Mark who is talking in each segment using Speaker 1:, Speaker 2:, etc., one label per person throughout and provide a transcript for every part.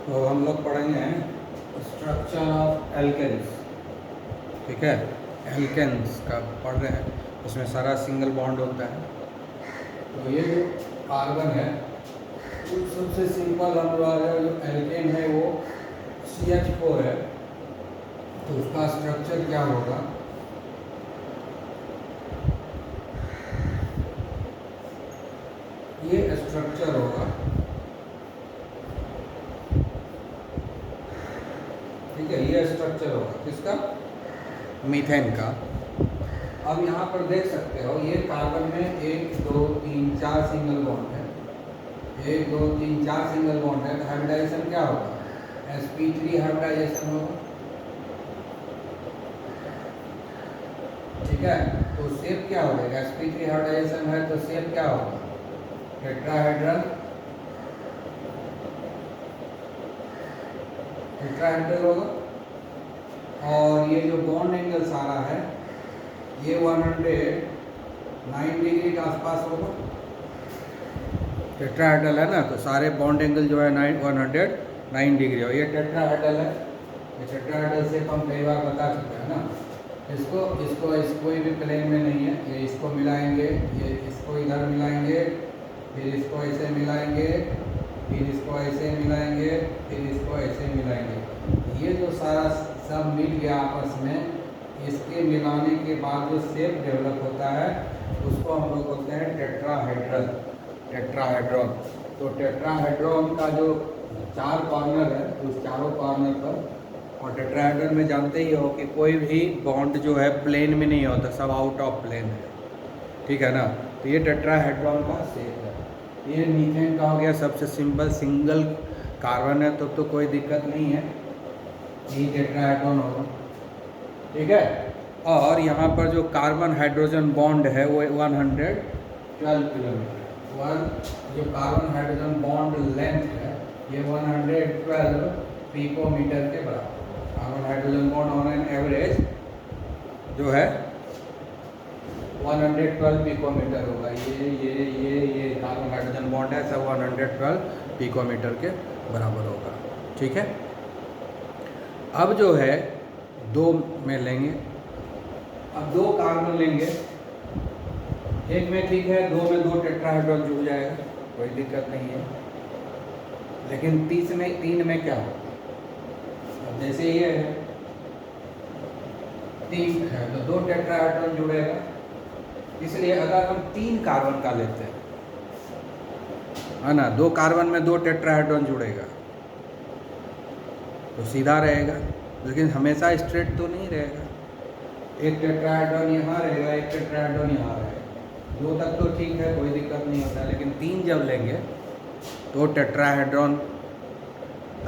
Speaker 1: तो हम लोग पढ़ेंगे स्ट्रक्चर ऑफ एल्केन्स। ठीक है, एल्केन्स का पढ़ रहे हैं, उसमें सारा सिंगल बॉन्ड होता है। तो ये जो कार्बन है वो सबसे सिंपल हमारा जो एल्केन है वो CH4 है। तो उसका स्ट्रक्चर क्या होगा, ये स्ट्रक्चर होगा। ठीक है, ये स्ट्रक्चर होगा किसका, मीथेन का। अब यहाँ पर देख सकते हो ये कार्बन में 1 2 3 4 सिंगल बॉन्ड है। 1 2 3 4 सिंगल बॉन्ड है, तो हाइब्रिडाइजेशन क्या होगा, sp3 हाइब्रिडाइजेशन होगा। ठीक है, तो शेप क्या हो जाएगा, sp3 हाइब्रिडाइजेशन है तो शेप क्या होगा, टेट्राहेड्रल। टेट्राहेड्रल होगा। और ये जो बॉन्ड एंगल सारा है ये 109 डिग्री के आसपास होगा। टेट्राहेड्रल है ना, तो सारे बॉन्ड एंगल जो है 109 डिग्री हो। ये टेट्राहेड्रल है, ये टेट्राहेड्रल से हम कई बार बता चुके हैं ना। इसको कोई भी प्लेन में नहीं है, ये इसको मिलाएंगे, ये इसको इधर मिलाएंगे, फिर इसको ऐसे मिलाएंगे, फिर इसको ऐसे मिलाएंगे, फिर इसको ऐसे मिलाएंगे। ये जो सारा सब मिल गया आपस में, इसके मिलाने के बाद जो शेप डेवलप होता है उसको हम लोग बोलते हैं टेट्राहेड्रल, टेट्राहेड्रॉन। तो टेट्राहेड्रॉन का जो 4 कॉर्नर है, उस चारों कॉर्नर पर, और टेट्राहेड्रल में जानते ही हो कि कोई भी बॉन्ड जो है प्लेन में नहीं होता, सब आउट ऑफ प्लेन है। ठीक है ना, तो ये टेट्राहेड्रॉन का शेप है। ये मीथेन का हो गया सबसे सिंपल सिंगल कार्बन है, तो कोई दिक्कत नहीं है, ये टेट्राहेड्रॉन होगा। ठीक है, और यहाँ पर जो कार्बन हाइड्रोजन बॉन्ड है वो 112 किलोमीटर, जो कार्बन हाइड्रोजन बॉन्ड लेंथ है ये 112 पिकोमीटर के बराबर। Carbon hydrogen bond on an average जो है 112 पिकोमीटर होगा। ये कार्बन हाइड्रोजन बॉन्ड है, सब 112 पिकोमीटर के बराबर होगा। ठीक है, अब जो है 2 में लेंगे, अब 2 कार्बन लेंगे, एक में ठीक है, 2 में 2 टेट्राहेड्रल जुड़ जाएगा, कोई दिक्कत नहीं है। लेकिन 3 में क्या होगा, अब जैसे ये है 3 है तो 2 टेट्राहेड्रल जुड़ेगा। इसलिए अगर हम 3 कार्बन का लेते हैं, है ना, 2 कार्बन में 2 टेट्राहेड्रल जुड़ेगा तो सीधा रहेगा, लेकिन हमेशा स्ट्रेट तो नहीं रहेगा। एक टेट्राहेड्रल यहाँ रहेगा, एक टेट्राहेड्रल यहाँ रहेगा। 2 तक तो ठीक है, कोई दिक्कत नहीं होता, लेकिन 3 जब लेंगे तो टेट्राहेड्रॉन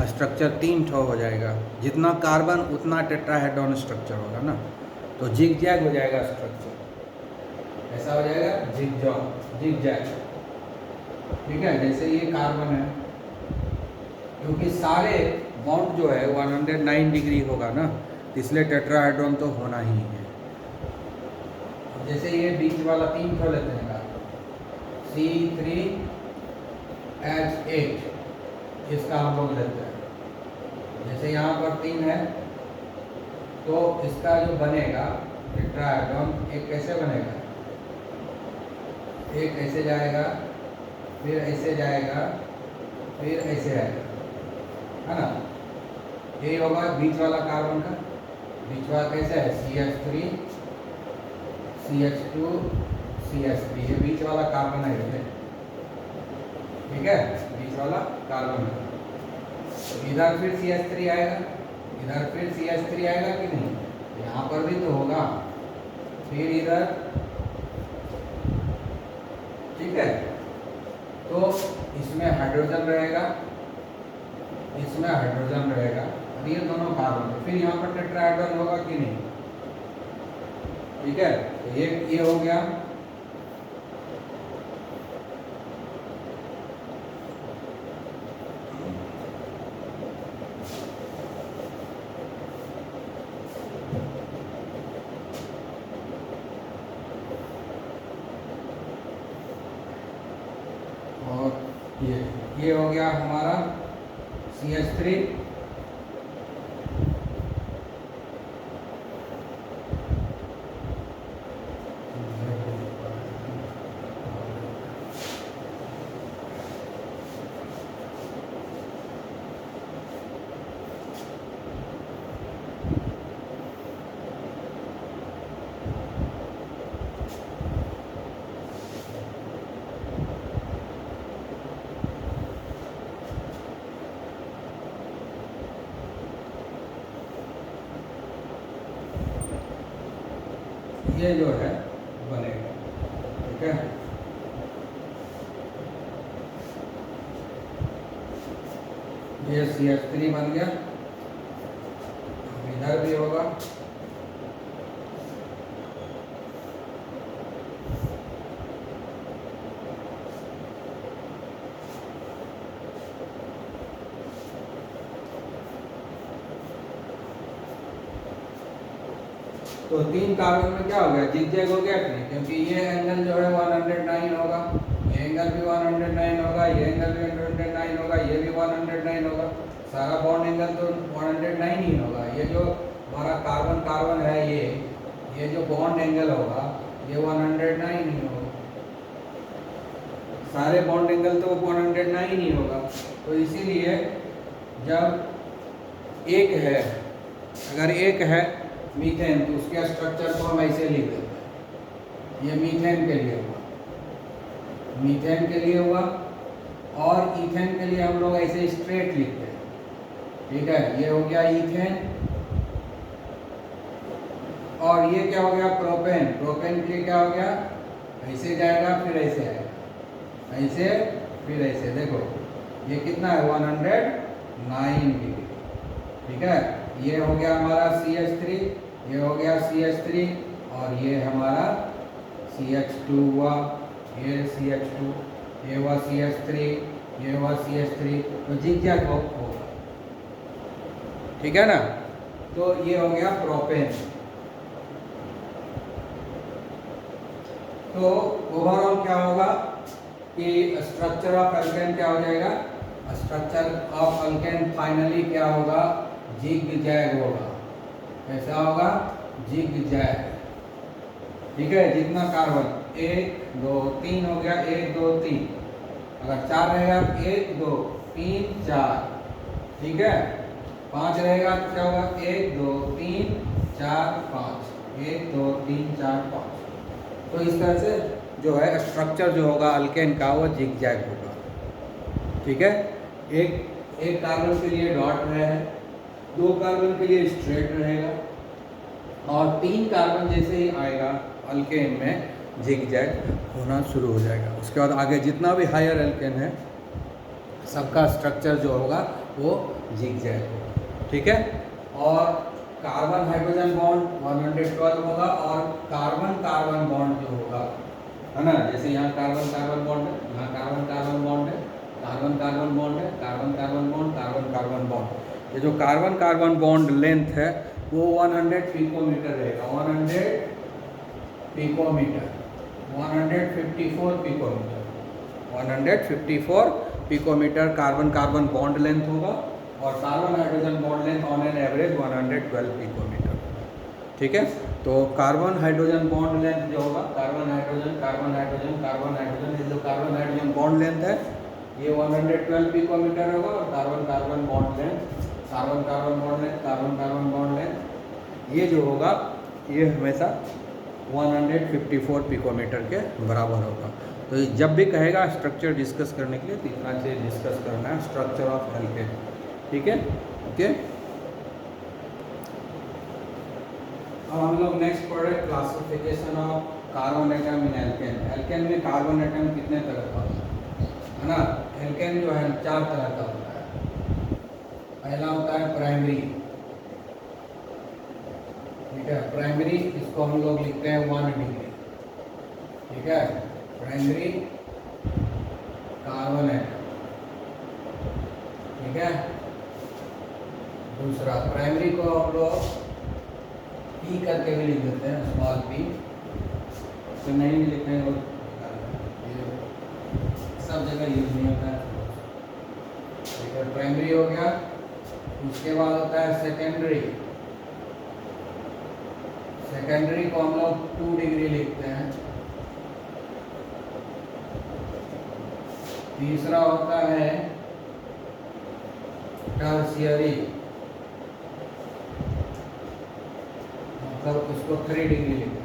Speaker 1: स्ट्रक्चर 3 ठो हो जाएगा। जितना कार्बन उतना टेट्राहेड्रॉन स्ट्रक्चर होगा ना, तो जिग जैग हो जाएगा स्ट्रक्चर, ऐसा हो जाएगा जिग जैग। ठीक है, जैसे ये कार्बन है, क्योंकि सारे बॉन्ड जो है 109 डिग्री होगा ना, इसलिए टेट्राहेड्रॉन तो होना ही है। जैसे ये बीच वाला 3 ठो लेते हैं C3H8, इसका हम लोग लेते हैं। जैसे यहाँ पर 3 है तो इसका जो बनेगा टेट्राहेड्रॉन, एक कैसे बनेगा, एक ऐसे जाएगा, फिर ऐसे जाएगा, फिर ऐसे आएगा, है ना। यही होगा बीच वाला कार्बन का। बीच वाला कैसे है, CH3 CH2 CH3, ये बीच वाला कार्बन है ये। ठीक है, बीच वाला कार्बन है। तो इधर फिर CH3 आएगा, इधर फिर CH3 आएगा कि नहीं, यहाँ पर भी तो होगा, फिर इधर। ठीक है, तो इसमें हाइड्रोजन रहेगा, इसमें हाइड्रोजन रहेगा, और ये दोनों कार्बन, फिर यहाँ पर टेट्राहेड्रल होगा कि नहीं। ठीक है, तो ये हो गया। और ये हो गया हमारा CH3 ये जो है बनेगा, ठीक है। ये CH3 बन गया, इधर भी होगा। तो 3 कार्बन में क्या हो गया, जिगजैग हो गया कि नहीं, क्योंकि ये एंगल जो है 109 होगा, ये एंगल भी 109 होगा, ये एंगल भी 109 होगा, ये भी 109 होगा, सारा बॉन्ड एंगल तो 109 ही होगा। ये जो हमारा कार्बन कार्बन है, ये जो बॉन्ड एंगल होगा ये 109 ही होगा, सारे बॉन्ड एंगल तो 109 ही होगा। तो इसीलिए जब एक है, अगर एक है मीथेन, तो उसके स्ट्रक्चर को हम ऐसे लिख देते हैं। ये मीथेन के लिए हुआ, मीथेन के लिए हुआ, और ईथेन के लिए हम लोग ऐसे स्ट्रेट लिखते हैं, ठीक है। ये हो गया ईथेन, और ये क्या हो गया प्रोपेन। प्रोपेन के लिए क्या हो गया, ऐसे जाएगा फिर ऐसे आएगा, ऐसे फिर ऐसे। देखो ये कितना है 109 डिग्री, ठीक है। ये हो गया हमारा CH3, ये हो गया CH3, और ये हमारा CH2 हुआ, ये CH2, ये हुआ CH3, ये हुआ CH3। तो जिगजैग होगा, ठीक है ना। तो ये हो गया प्रोपेन। तो ओवरऑल क्या होगा कि स्ट्रक्चर ऑफ अल्केन क्या हो जाएगा, स्ट्रक्चर ऑफ अल्केन फाइनली क्या होगा, जिगजैग होगा। कैसा होगा, जिगजैग, ठीक है। जितना कार्बन 1 2 3 हो गया, 1 2 3, अगर 4 रहेगा 1 2 3 4, ठीक है। 5 रहेगा तो क्या होगा 1 2 3 4 5, 1 2 3 4 5। तो इस तरह से जो है स्ट्रक्चर जो होगा अल्केन का वो जिगजैग होगा, ठीक है। एक कार्बन के लिए डॉट रहेगा, 2 कार्बन के लिए स्ट्रेट रहेगा, और 3 कार्बन जैसे ही आएगा अल्केन में जिगजैग होना शुरू हो जाएगा। उसके बाद आगे जितना भी हायर अल्केन है सबका स्ट्रक्चर जो होगा वो जिगजैग होगा, ठीक है। और कार्बन हाइड्रोजन बॉन्ड 112 होगा, और कार्बन कार्बन बॉन्ड जो होगा, है ना, जैसे यहाँ कार्बन कार्बन बॉन्ड है, यहाँ कार्बन कार्बन बॉन्ड है, कार्बन कार्बन बॉन्ड है, carbon carbon bond, carbon carbon bond. ये जो कार्बन कार्बन बॉन्ड लेंथ है वो 100 पिकोमीटर रहेगा, 100 picometre, 154 picometre, 154 picometre carbon carbon bond length होगा, और carbon hydrogen bond length on an average 112 picometre, ठीक है। तो कार्बन हाइड्रोजन बॉन्ड लेंथ जो होगा, carbon hydrogen carbon hydrogen carbon hydrogen, ये जो कार्बन हाइड्रोजन बॉन्ड लेंथ है ये 112 पिकोमीटर होगा, और carbon carbon bond length, carbon carbon bond length, carbon carbon bond length ये जो होगा ये हमेशा 154 पिकोमीटर के बराबर होगा। तो जब भी कहेगा स्ट्रक्चर डिस्कस करने के लिए तो इतना चीज डिस्कस करना है, स्ट्रक्चर ऑफ अल्केन, ठीक है। ओके, अब हम लोग नेक्स्ट पढ़ रहे classification of carbon atom in alkane. Alkane में कार्बन एटम कितने तरह का होता है ना। एल्केन जो है 4 तरह का होता है। पहला होता है प्राइमरी, ठीक है। प्राइमरी इसको हम लोग लिखते हैं 1 डिग्री, ठीक है। प्राइमरी कार्बन एटम, ठीक है। दूसरा प्राइमरी को हम लोग पी करके भी लिख देते हैं, स्मॉल पी, तो नहीं भी लिखेंगे सब जगह यूज नहीं होता है। ठीक है, प्राइमरी हो गया। उसके बाद होता है सेकेंडरी। सेकेंडरी को हम लोग 2 डिग्री लिखते हैं। तीसरा होता है टर्शियरी, मतलब उसको 3 डिग्री लिखते हैं।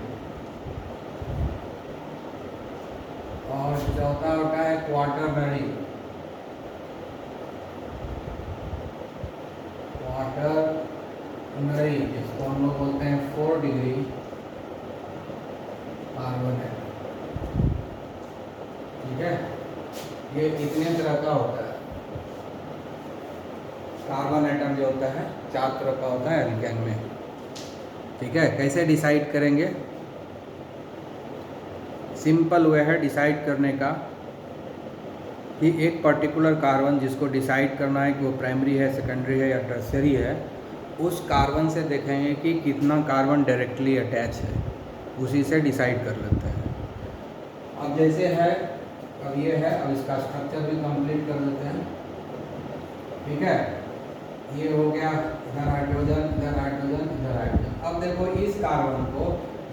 Speaker 1: और चौथा होता है क्वार्टरनरी। क्वार्टरनरी इसको हम लोग बोलते हैं 4 डिग्री कार्बन है। ठीक है, ये कितने तरह का होता है? कार्बन एटम जो होता है 4 तरह का होता है एल्केन में। ठीक है, कैसे डिसाइड करेंगे? सिंपल वे है डिसाइड करने का कि एक पर्टिकुलर कार्बन जिसको डिसाइड करना है कि वो प्राइमरी है, सेकेंडरी है या टर्शियरी है, उस कार्बन से देखेंगे कि कितना कार्बन डायरेक्टली अटैच है, उसी से डिसाइड कर लेते हैं। अब जैसे है, अब ये है, अब इसका स्ट्रक्चर भी कंप्लीट कर लेते हैं। ठीक है, ये हो गया, इधर हाइड्रोजन, इधर हाइड्रोजन, इधर हाइड्रोजन। अब देखो इस कार्बन को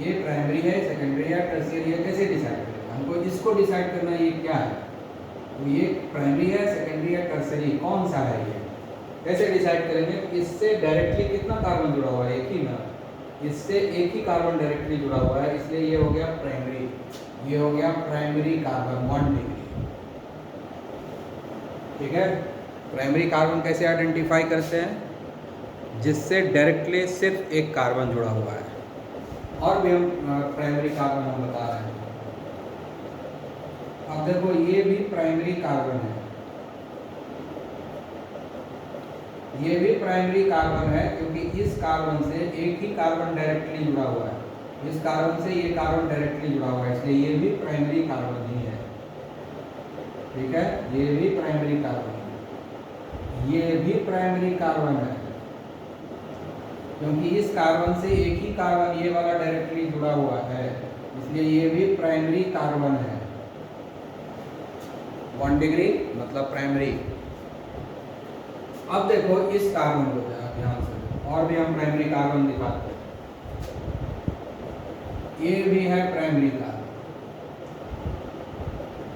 Speaker 1: ये प्राइमरी है, सेकेंडरी है, टर्शियरी है, कैसे डिसाइड करेंगे? हमको इसको डिसाइड करना है ये क्या है, तो ये प्राइमरी है, सेकेंडरी है, टर्शियरी कौन सा है, ये कैसे डिसाइड करेंगे? इससे डायरेक्टली कितना कार्बन जुड़ा हुआ है? एक ही ना, इससे एक ही कार्बन डायरेक्टली जुड़ा हुआ है, इसलिए ये हो गया प्राइमरी। ये हो गया प्राइमरी कार्बन 1 डिग्री। ठीक है, प्राइमरी कार्बन कैसे आइडेंटिफाई करते हैं? जिससे डायरेक्टली सिर्फ एक कार्बन जुड़ा हुआ है। और भी हम प्राइमरी कार्बन हम बता रहे हैं। अब देखो ये भी प्राइमरी कार्बन है, ये भी प्राइमरी कार्बन है, क्योंकि इस कार्बन से एक ही कार्बन डायरेक्टली जुड़ा हुआ है। इस कार्बन से ये कार्बन डायरेक्टली जुड़ा हुआ है, इसलिए ये भी प्राइमरी कार्बन ही है। ठीक है, ये भी प्राइमरी कार्बन है, ये भी प्राइमरी कार्बन है, क्योंकि इस कार्बन से एक ही कार्बन ये वाला डायरेक्टली जुड़ा हुआ है, इसलिए ये भी प्राइमरी कार्बन है। 1 डिग्री मतलब प्राइमरी। अब देखो इस कार्बन को ध्यान से, और भी हम प्राइमरी कार्बन दिखाते हैं। ये भी है प्राइमरी कार्बन।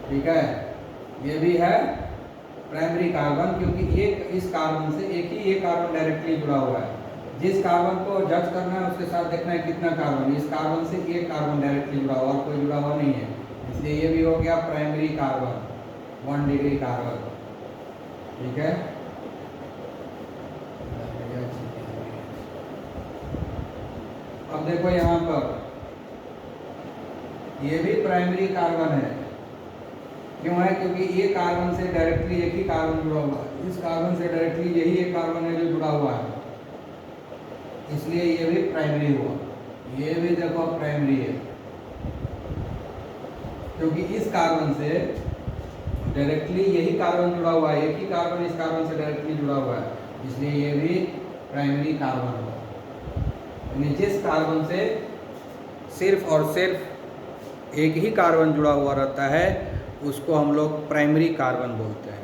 Speaker 1: ठीक है, ये भी है प्राइमरी कार्बन, क्योंकि ये इस कार्बन से एक ही ये कार्बन डायरेक्टली जुड़ा हुआ है। जिस कार्बन को जज करना है उसके साथ देखना है कितना कार्बन, इस कार्बन से एक कार्बन डायरेक्टली जुड़ा हुआ, और कोई जुड़ा हुआ नहीं है, इसलिए ये भी हो गया प्राइमरी कार्बन 1 डिग्री कार्बन। ठीक है, अब देखो यहाँ पर ये भी प्राइमरी कार्बन है। क्यों है? क्योंकि ये कार्बन से डायरेक्टली एक ही कार्बन जुड़ा हुआ है, इस कार्बन से डायरेक्टली यही एक कार्बन है जो जुड़ा हुआ है, इसलिए ये भी प्राइमरी हुआ। ये भी देखो प्राइमरी है, क्योंकि इस कार्बन से डायरेक्टली यही कार्बन जुड़ा हुआ है, एक ही कार्बन इस कार्बन से डायरेक्टली जुड़ा हुआ है, इसलिए ये भी प्राइमरी कार्बन हुआ। यानी जिस कार्बन से सिर्फ और सिर्फ एक ही कार्बन जुड़ा हुआ रहता है उसको हम लोग प्राइमरी कार्बन बोलते हैं।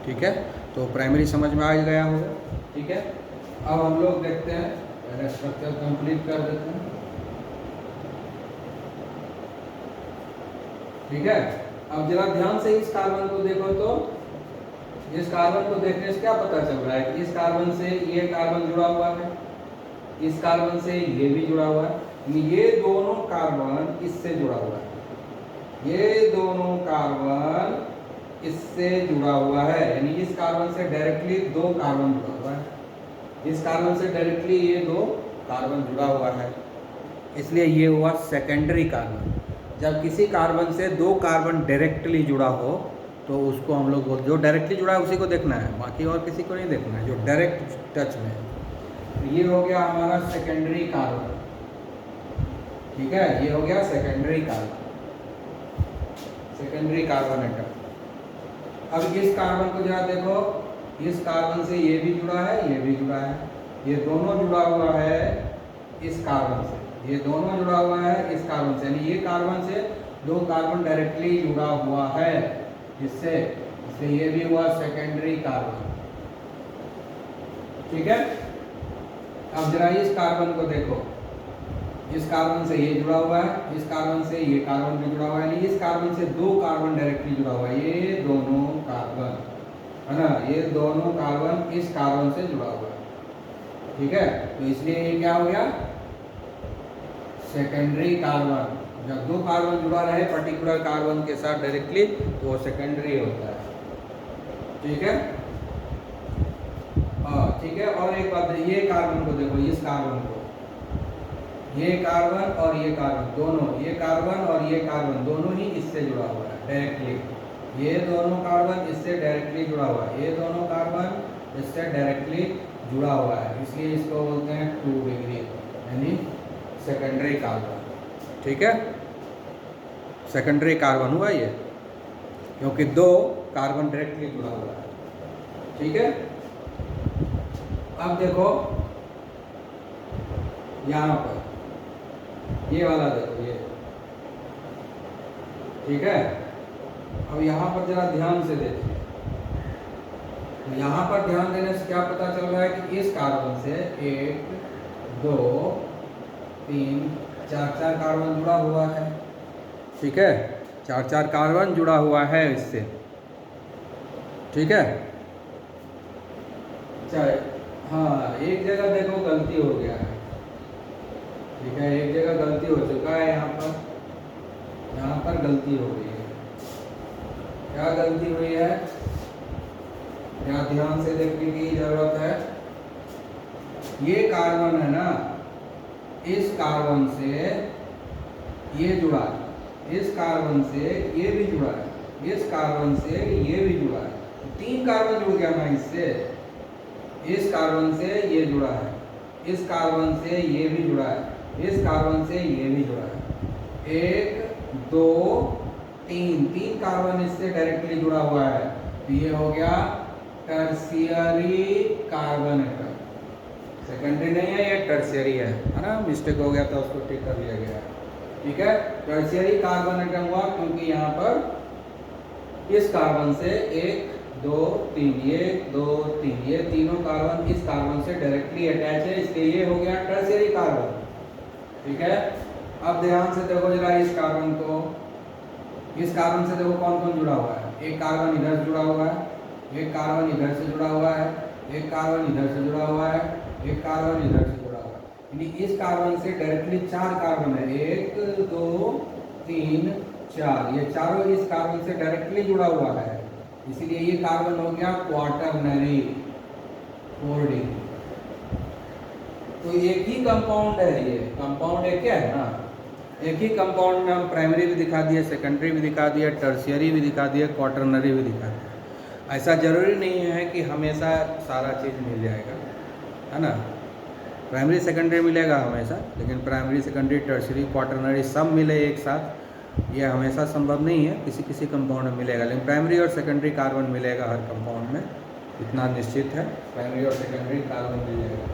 Speaker 1: ठीक है, तो प्राइमरी समझ में आ गया होगा। ठीक है, अब हम लोग देखते हैं, पहले स्ट्रक्चर कंप्लीट कर देते हैं। ठीक है, अब जरा ध्यान से इस कार्बन को देखो, तो इस कार्बन को देखने से क्या पता चल रहा है कि इस कार्बन से ये कार्बन जुड़ा हुआ है, इस कार्बन से ये भी जुड़ा हुआ है, ये दोनों कार्बन इससे जुड़ा हुआ है, ये दोनों कार्बन इससे जुड़ा हुआ है, यानी इस कार्बन से डायरेक्टली 2 कार्बन जुड़ा हुआ है, इस कार्बन से डायरेक्टली ये 2 कार्बन जुड़ा हुआ है, इसलिए ये हुआ सेकेंडरी कार्बन। जब किसी कार्बन से 2 कार्बन डायरेक्टली जुड़ा हो तो उसको हम लोग बोलते, जो डायरेक्टली जुड़ा है उसी को देखना है, बाकी और किसी को नहीं देखना है, जो डायरेक्ट टच में है। तो ये हो गया हमारा सेकेंडरी कार्बन। ठीक है, ये हो गया secondary carbon, secondary carbon atom. अब इस कार्बन को जरा देखो, इस कार्बन से ये भी जुड़ा है, ये भी जुड़ा है, ये दोनों जुड़ा हुआ है इस कार्बन से, ये दोनों जुड़ा हुआ है इस कार्बन से, यानी ये कार्बन से 2 कार्बन डायरेक्टली जुड़ा हुआ है इससे, इसलिए ये भी हुआ सेकेंडरी कार्बन। ठीक है, अब जरा इस कार्बन को देखो, इस कार्बन से ये जुड़ा हुआ है, इस कार्बन से ये कार्बन भी जुड़ा हुआ है, यानी इस कार्बन से दो कार्बन डायरेक्टली जुड़ा हुआ है, ये दोनों कार्बन है ना, ये दोनों कार्बन इस कार्बन से जुड़ा हुआ है। ठीक है, तो इसलिए ये क्या हो गया, सेकेंडरी कार्बन। जब दो कार्बन जुड़ा रहे पर्टिकुलर कार्बन के साथ डायरेक्टली तो वो सेकेंडरी होता है। ठीक है, ठीक है। और एक बात, ये कार्बन को देखो, इस कार्बन को, ये कार्बन और ये कार्बन दोनों, ये कार्बन और ये कार्बन दोनों ही इससे जुड़ा हुआ है डायरेक्टली। ये दोनों कार्बन इससे डायरेक्टली जुड़ा हुआ है, ये दोनों कार्बन इससे डायरेक्टली जुड़ा हुआ है, इसलिए इसको बोलते हैं 2 डिग्री, यानी सेकेंडरी कार्बन। ठीक है, सेकेंडरी कार्बन हुआ ये, क्योंकि दो कार्बन डायरेक्टली जुड़ा हुआ है। ठीक है, अब देखो यहाँ पर ये वाला देखो, ये ठीक है। अब यहाँ पर जरा ध्यान से देखिए, यहाँ पर ध्यान देने से क्या पता चल रहा है कि इस कार्बन से 1 2 3 4 कार्बन जुड़ा हुआ है। ठीक है, 4 कार्बन जुड़ा हुआ है इससे। ठीक है, चाहे हाँ, एक जगह देखो गलती हो गया है। ठीक है, एक जगह गलती हो चुका है, यहाँ पर गलती हो गई है। क्या गलती हुई है, क्या ध्यान से देखने की जरूरत है। ये कार्बन है ना, इस कार्बन से ये जुड़ा है, इस कार्बन से ये भी जुड़ा है, इस कार्बन से ये भी जुड़ा है, 3 कार्बन जुड़ गया ना इससे। इस कार्बन से ये जुड़ा है, इस कार्बन से ये भी जुड़ा है, इस कार्बन से ये भी जुड़ा है। 1 2 3 कार्बन इससे डायरेक्टली जुड़ा हुआ है, तो ये हो गया टर्शियरी कार्बन एटम। सेकेंडरी नहीं है, ये टर्शियरी है ना, मिस्टेक हो गया था, उसको ठीक कर लिया गया है। ठीक है, टर्शियरी कार्बन एटम हुआ क्योंकि यहाँ पर इस कार्बन से 1 2 3 1 2 3 ये तीनों कार्बन इस कार्बन से डायरेक्टली अटैच है, इसलिए ये हो गया टर्शियरी कार्बन। ठीक है, अब ध्यान से देखो जरा इस कार्बन को, इस कार्बन से देखो कौन कौन जुड़ा हुआ है। एक कार्बन इधर से जुड़ा हुआ है, एक कार्बन इधर से जुड़ा हुआ है, एक कार्बन इधर से जुड़ा हुआ है, एक कार्बन इधर से जुड़ा हुआ है, यानी इस कार्बन से डायरेक्टली 4 कार्बन है, 1 2 3 4, ये चारों इस कार्बन से डायरेक्टली जुड़ा हुआ है, इसीलिए ये कार्बन हो गया क्वाटरनरी 4 डिग्री। तो एक ही कंपाउंड है, ये कंपाउंड एक है ना, एक ही कंपाउंड में हम प्राइमरी भी दिखा दिए, सेकेंडरी भी दिखा दिए, टर्शियरी भी दिखा दिए, क्वाटरनरी भी दिखा दिया। ऐसा जरूरी नहीं है कि हमेशा सारा चीज़ मिल जाएगा, है ना। प्राइमरी सेकेंडरी मिलेगा हमेशा, लेकिन प्राइमरी सेकेंडरी टर्शियरी क्वाटरनरी सब मिले एक साथ ये हमेशा संभव नहीं है, किसी किसी कंपाउंड में मिलेगा, लेकिन प्राइमरी और सेकेंडरी कार्बन मिलेगा हर कंपाउंड में, इतना निश्चित है, प्राइमरी और सेकेंडरी कार्बन मिलेगा।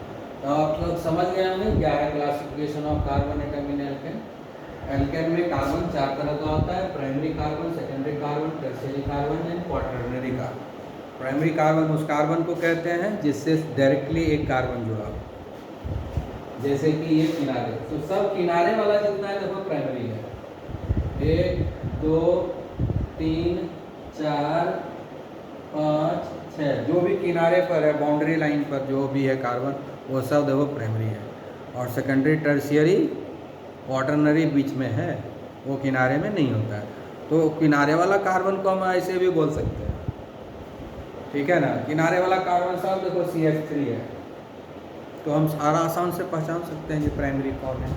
Speaker 1: तो आप लोग समझ गए होंगे क्या है classification of carbon atom in alkane. Alkane में कार्बन 4 तरह का होता है, primary carbon, secondary carbon, tertiary carbon and quaternary carbon. Primary carbon उस कार्बन को कहते हैं जिससे डायरेक्टली एक कार्बन जुड़ा हो, जैसे कि ये किनारे, तो सब किनारे वाला जितना है देखो प्राइमरी है, 1 2 3 4 5 6 जो भी किनारे पर है, बाउंड्री लाइन पर जो भी है कार्बन, वो सब देखो प्राइमरी है। और सेकेंडरी टर्शियरी क्वाटरनरी बीच में है, वो किनारे में नहीं होता है। तो किनारे वाला कार्बन को हम ऐसे भी बोल सकते हैं, ठीक है ना। किनारे वाला कार्बन सब देखो CH3 है, तो हम सारा आसान से पहचान सकते हैं कि प्राइमरी कौन है।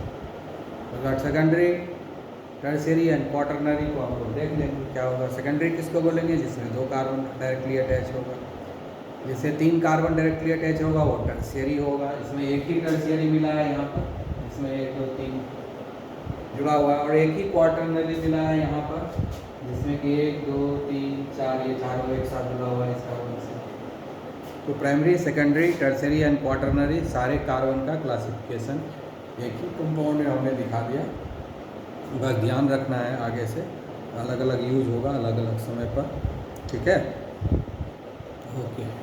Speaker 1: अगर सेकेंडरी टर्शियरी एंड क्वाटरनरी को हम लोग देख लेंगे क्या होगा। सेकेंडरी किसको बोलेंगे, जिसमें 2 कार्बन डायरेक्टली अटैच होगा, जैसे 3 कार्बन डायरेक्टली अटैच होगा वो टर्शियरी होगा। इसमें एक ही टर्शियरी मिला है यहाँ पर, इसमें 1 2 3 जुड़ा हुआ है, और एक ही क्वाटरनरी मिला है यहाँ पर, जिसमें कि 1 2 3 4 ये चारों एक साथ जुड़ा हुआ है इस कार्बन से। तो primary, secondary, tertiary and quaternary सारे कार्बन का क्लासिफिकेशन एक ही कंपाउंड में हमने दिखा दिया। बस ध्यान रखना है, आगे से अलग अलग यूज होगा अलग अलग समय पर, ठीक है। ओके